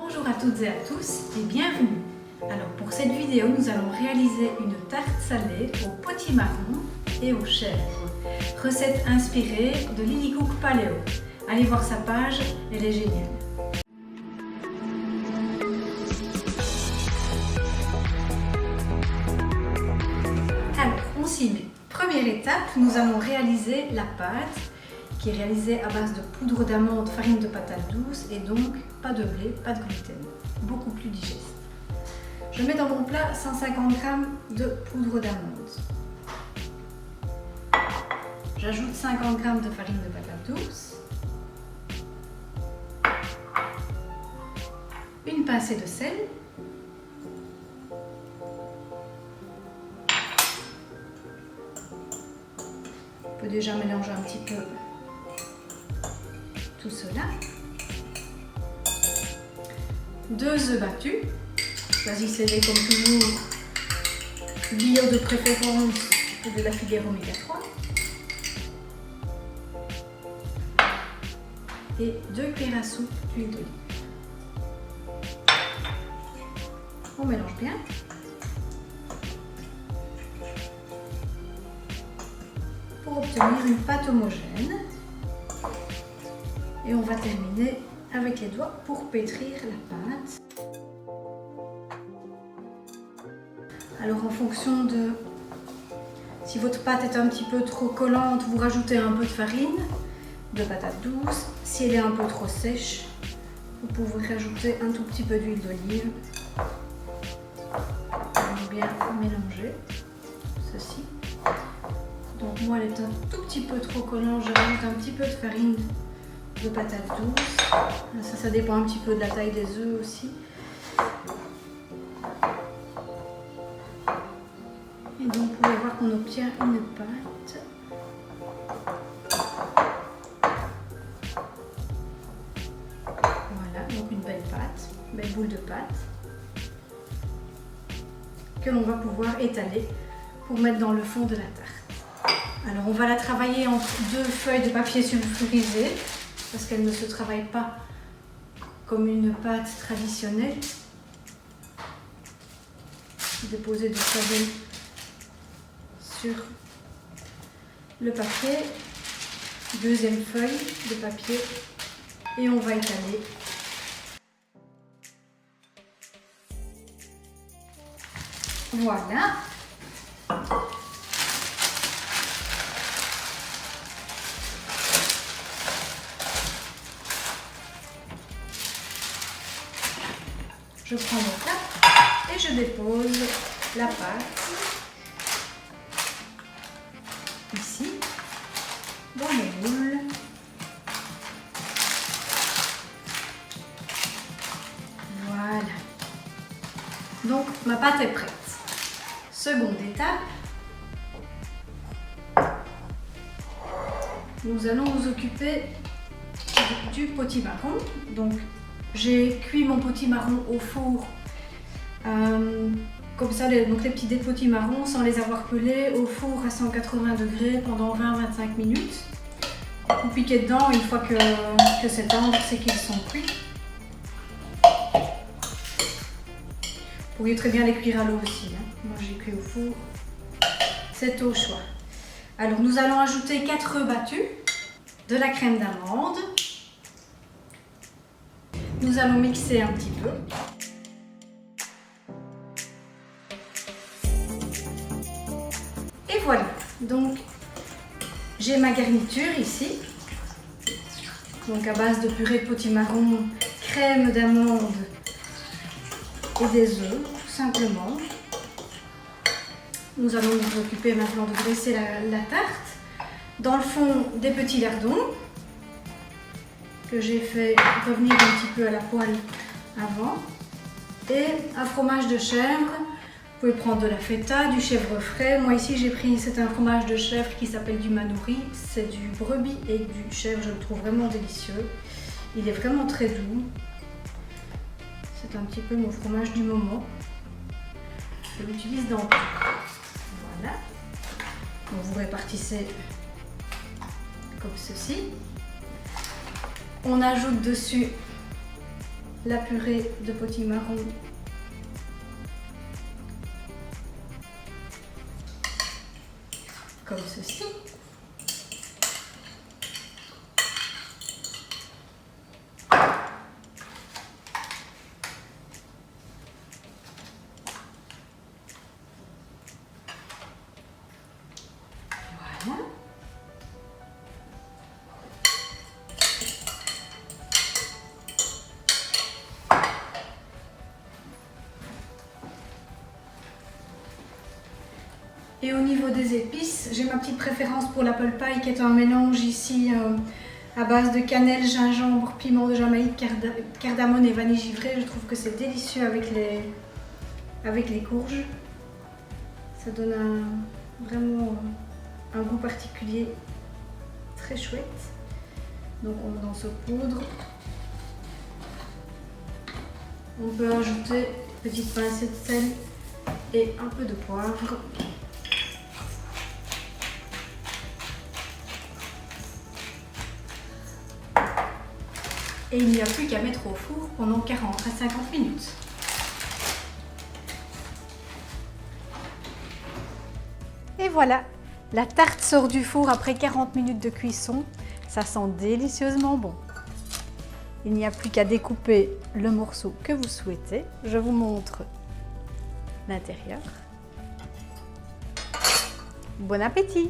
Bonjour à toutes et à tous et bienvenue. Alors pour cette vidéo, nous allons réaliser une tarte salée au potimarron et aux chèvres. Recette inspirée de Lily Cook Paléo. Allez voir sa page, elle est géniale. Alors on s'y met. Première étape, nous allons réaliser la pâte qui est réalisée à base de poudre d'amande, farine de patate douce et donc pas de blé, pas de gluten, beaucoup plus digeste. Je mets dans mon plat 150 g de poudre d'amande. J'ajoute 50 g de farine de patate douce, une pincée de sel, on peut déjà mélanger un petit peu tout cela. 2 œufs battus, choisissez-les comme toujours, bio de préférence ou de la filière oméga 3. Et 2 cuillères à soupe d'huile d'olive. On mélange bien. Pour obtenir une pâte homogène. Et on va terminer avec les doigts pour pétrir la pâte. Alors en fonction de si votre pâte est un petit peu trop collante, vous rajoutez un peu de farine de patate douce. Si elle est un peu trop sèche, vous pouvez rajouter un tout petit peu d'huile d'olive. Bien mélanger ceci. Donc moi elle est un tout petit peu trop collante, je rajoute un petit peu de farine de patate douce. Ça dépend un petit peu de la taille des œufs aussi. Et donc vous pouvez voir qu'on obtient une pâte. Voilà, donc une belle pâte, une belle boule de pâte que l'on va pouvoir étaler pour mettre dans le fond de la tarte. Alors on va la travailler entre 2 feuilles de papier sulfurisé parce qu'elle ne se travaille pas comme une pâte traditionnelle. Déposer du savon sur le papier, 2e feuille de papier et on va étaler. Voilà. Je prends mon plat et je dépose la pâte ici dans le moule. Voilà. Donc ma pâte est prête. Seconde étape, nous allons nous occuper du potimarron. Donc j'ai cuit mon potimarron au four, comme ça, donc les petits dés de potimarron sans les avoir pelés au four à 180 degrés pendant 20-25 minutes. Vous piquez dedans, une fois que c'est tendre, c'est qu'ils sont cuits. Vous pourriez très bien les cuire à l'eau aussi. Moi j'ai cuit au four, c'est au choix. Alors nous allons ajouter 4 œufs battus, de la crème d'amande. Nous allons mixer un petit peu. Et voilà, donc j'ai ma garniture ici. Donc à base de purée de potimarron, crème d'amande et des œufs, tout simplement. Nous allons nous occuper maintenant de dresser la tarte. Dans le fond, des petits lardons que j'ai fait revenir un petit peu à la poêle avant. Et un fromage de chèvre. Vous pouvez prendre de la feta, du chèvre frais. Moi ici j'ai pris, c'est un fromage de chèvre qui s'appelle du manouri. C'est du brebis et du chèvre, je le trouve vraiment délicieux. Il est vraiment très doux. C'est un petit peu mon fromage du moment. Je l'utilise dans tout. Voilà. Donc vous répartissez comme ceci. On ajoute dessus la purée de potimarron. Comme ceci. Voilà. Et au niveau des épices, j'ai ma petite préférence pour l'apple pie qui est un mélange ici à base de cannelle, gingembre, piment de Jamaïque, cardamone et vanille givrée. Je trouve que c'est délicieux avec les courges. Ça donne vraiment un goût particulier très chouette. Donc on met dans ce poudre. On peut ajouter une petite pincée de sel et un peu de poivre. Et il n'y a plus qu'à mettre au four pendant 40 à 50 minutes. Et voilà, la tarte sort du four après 40 minutes de cuisson. Ça sent délicieusement bon. Il n'y a plus qu'à découper le morceau que vous souhaitez. Je vous montre l'intérieur. Bon appétit!